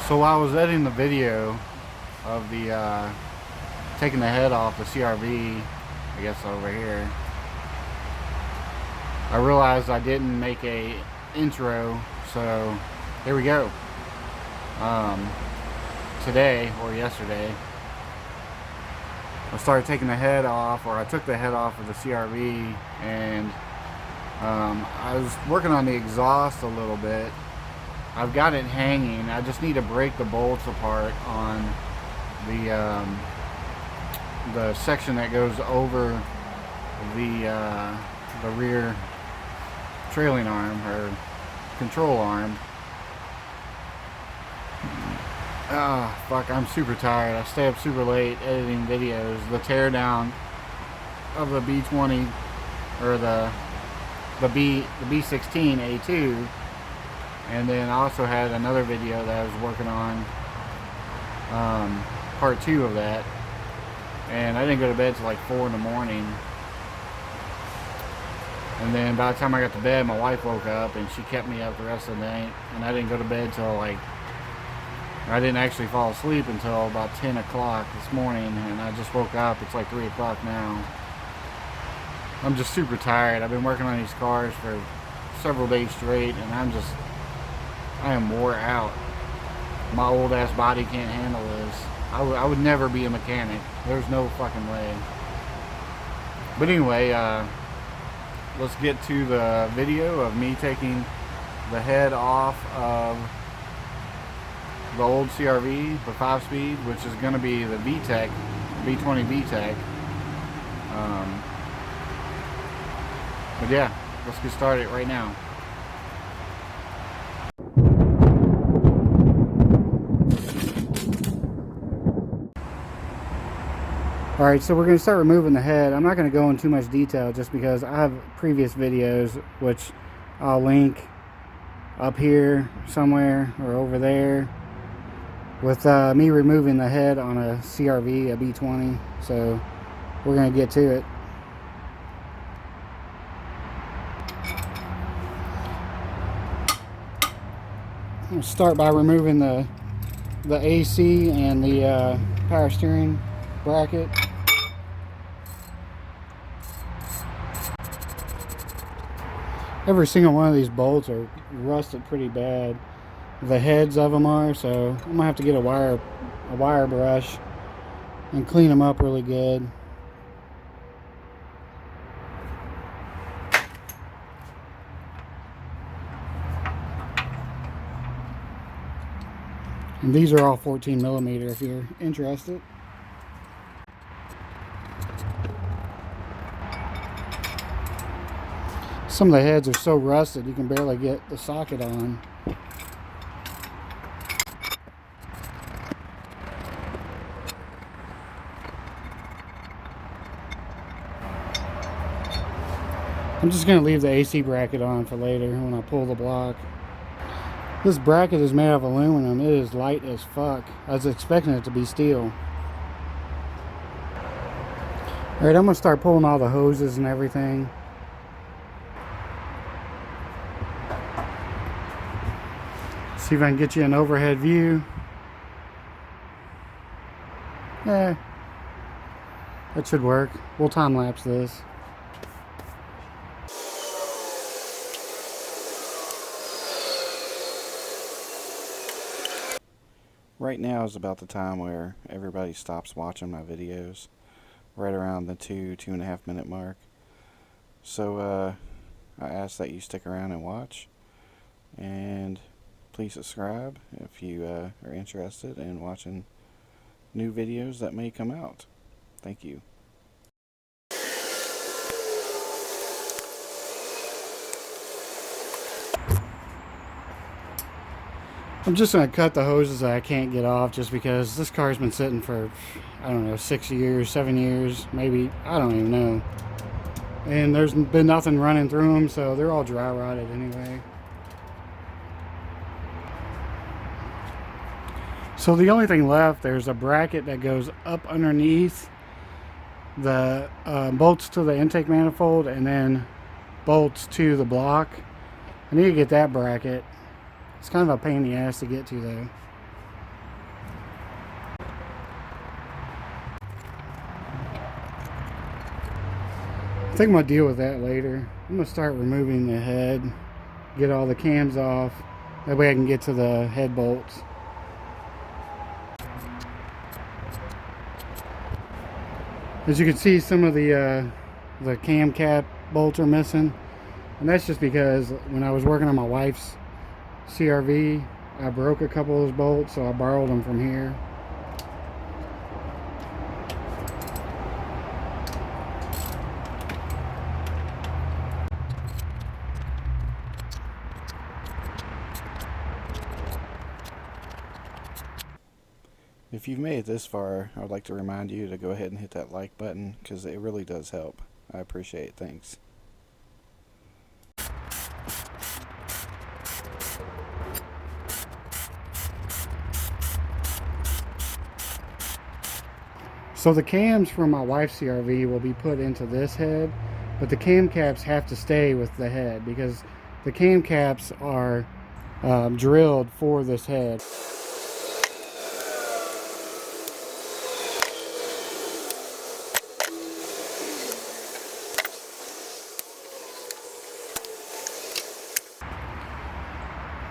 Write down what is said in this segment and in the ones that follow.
So while I was editing the video of the taking the head off the CRV, I guess over here, I realized I didn't make a intro, so here we go. Today or yesterday, I started taking the head off, or I took the head off of the CRV, and I was working on the exhaust a little bit. I've got it hanging. I just need to break the bolts apart on the section that goes over the rear trailing arm or control arm. Fuck, I'm super tired. I stay up super late editing videos. The teardown of the B20 or the B16 A2, and then I also had another video that I was working on, part 2 of that, and I didn't go to bed till like 4 in the morning. And then by the time I got to bed, my wife woke up and she kept me up the rest of the night, and I didn't go to bed till I didn't actually fall asleep until about 10 o'clock this morning, and I just woke up. It's like 3 o'clock now. I'm just super tired. I've been working on these cars for several days straight, and I am wore out. My old ass body can't handle this. I would never be a mechanic. There's no fucking way. But anyway, let's get to the video of me taking the head off of the old CRV, the 5-speed, which is going to be the VTEC, B20 VTEC. But yeah, let's get started right now. Alright, so we're going to start removing the head. I'm not going to go into too much detail just because I have previous videos, which I'll link up here somewhere or over there, with me removing the head on a CRV, a B20. So we're going to get to it. I'll start by removing the AC and the power steering bracket. Every single one of these bolts are rusted pretty bad. The heads of them are, so I'm gonna have to get a wire brush and clean them up really good. And these are all 14mm if you're interested. Some of the heads are so rusted you can barely get the socket on. I'm just going to leave the AC bracket on for later when I pull the block. This bracket is made of aluminum. It is light as fuck. I was expecting it to be steel. Alright, I'm going to start pulling all the hoses and everything. See if I can get you an overhead view. Yeah, that should work. We'll time lapse this. Right now is about the time where everybody stops watching my videos, right around the 2.5 minute mark. So I ask that you stick around and watch, and please subscribe if you are interested in watching new videos that may come out. Thank you. I'm just going to cut the hoses that I can't get off, just because this car's been sitting for, I don't know, 6 years, 7 years, maybe, I don't even know. And there's been nothing running through them, so they're all dry rotted anyway. So the only thing left, there's a bracket that goes up underneath the bolts to the intake manifold, and then bolts to the block. I need to get that bracket. It's kind of a pain in the ass to get to though. think I'm gonna deal with that later. I'm gonna start removing the head, get all the cams off. That way I can get to the head bolts. As you can see, some of the cam cap bolts are missing. And that's just because when I was working on my wife's CRV, I broke a couple of those bolts, so I borrowed them from here. If you've made it this far, I would like to remind you to go ahead and hit that like button, because it really does help. I appreciate it. Thanks. So the cams from my wife's CRV will be put into this head, but the cam caps have to stay with the head because the cam caps are drilled for this head.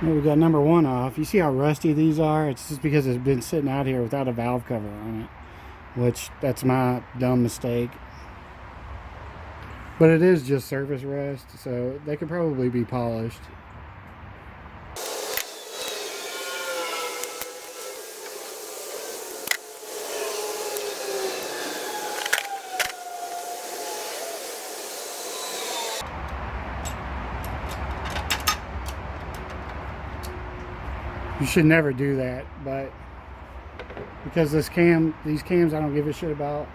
Well, we got number one off. You see how rusty these are? It's just because it's been sitting out here without a valve cover on it, which that's my dumb mistake. But it is just surface rust, so they could probably be polished. You should never do that, but because these cams I don't give a shit about.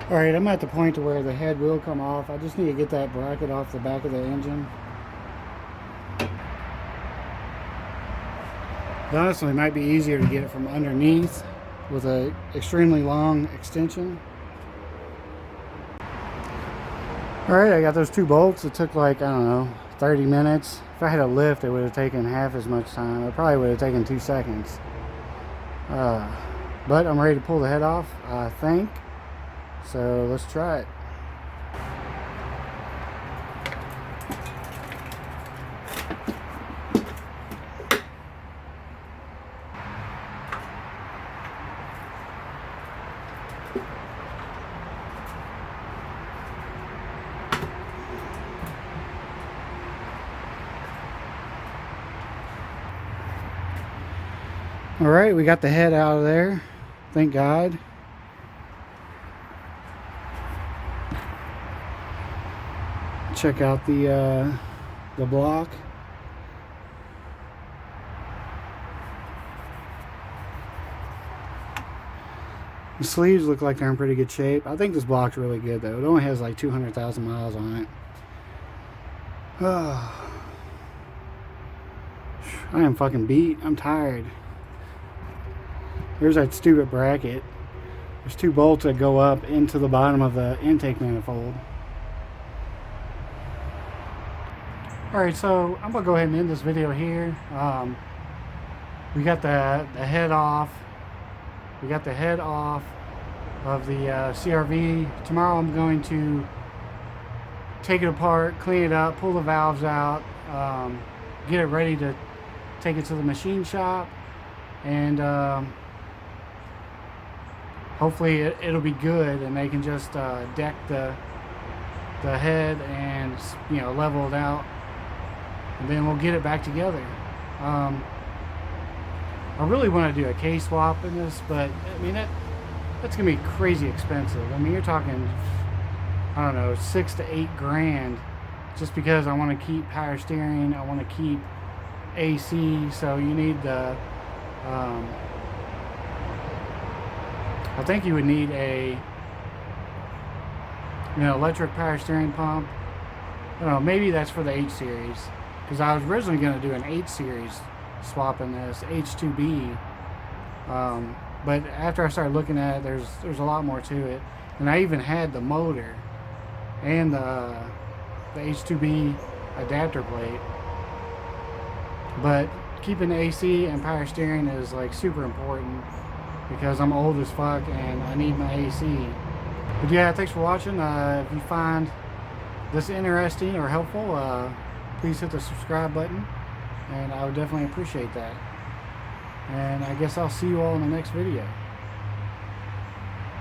Alright, I'm at the point to where the head will come off. I just need to get that bracket off the back of the engine. Honestly, it might be easier to get it from underneath with an extremely long extension. Alright, I got those two bolts. It took like, I don't know, 30 minutes. If I had a lift, it would have taken half as much time. It probably would have taken 2 seconds. But I'm ready to pull the head off, I think. So let's try it. All right, we got the head out of there. Thank God. Check out the block. The sleeves look like they're in pretty good shape. I think this block's really good though. It only has like 200,000 miles on it. I am fucking beat. I'm tired. Here's that stupid bracket. There's two bolts that go up into the bottom of the intake manifold. Alright, so I'm going to go ahead and end this video here. We got the head off. We got the head off of the CRV. Tomorrow I'm going to take it apart, clean it up, pull the valves out, get it ready to take it to the machine shop, and hopefully it'll be good and they can just deck the head and it's, you know, leveled out, and then we'll get it back together. I really want to do a K-swap in this, but I mean that's gonna be crazy expensive. I mean, you're talking, I don't know, 6 to 8 grand, just because I want to keep power steering, I want to keep AC. So you need the I think you would need a, you know, electric power steering pump. I don't know, maybe that's for the H series, because I was originally going to do an 8 series swap in this H2B, but after I started looking at it, there's a lot more to it, and I even had the motor and the H2B adapter plate. But keeping the AC and power steering is like super important, because I'm old as fuck and I need my AC. But yeah, thanks for watching. If you find this interesting or helpful, please hit the subscribe button, and I would definitely appreciate that. And I guess I'll see you all in the next video.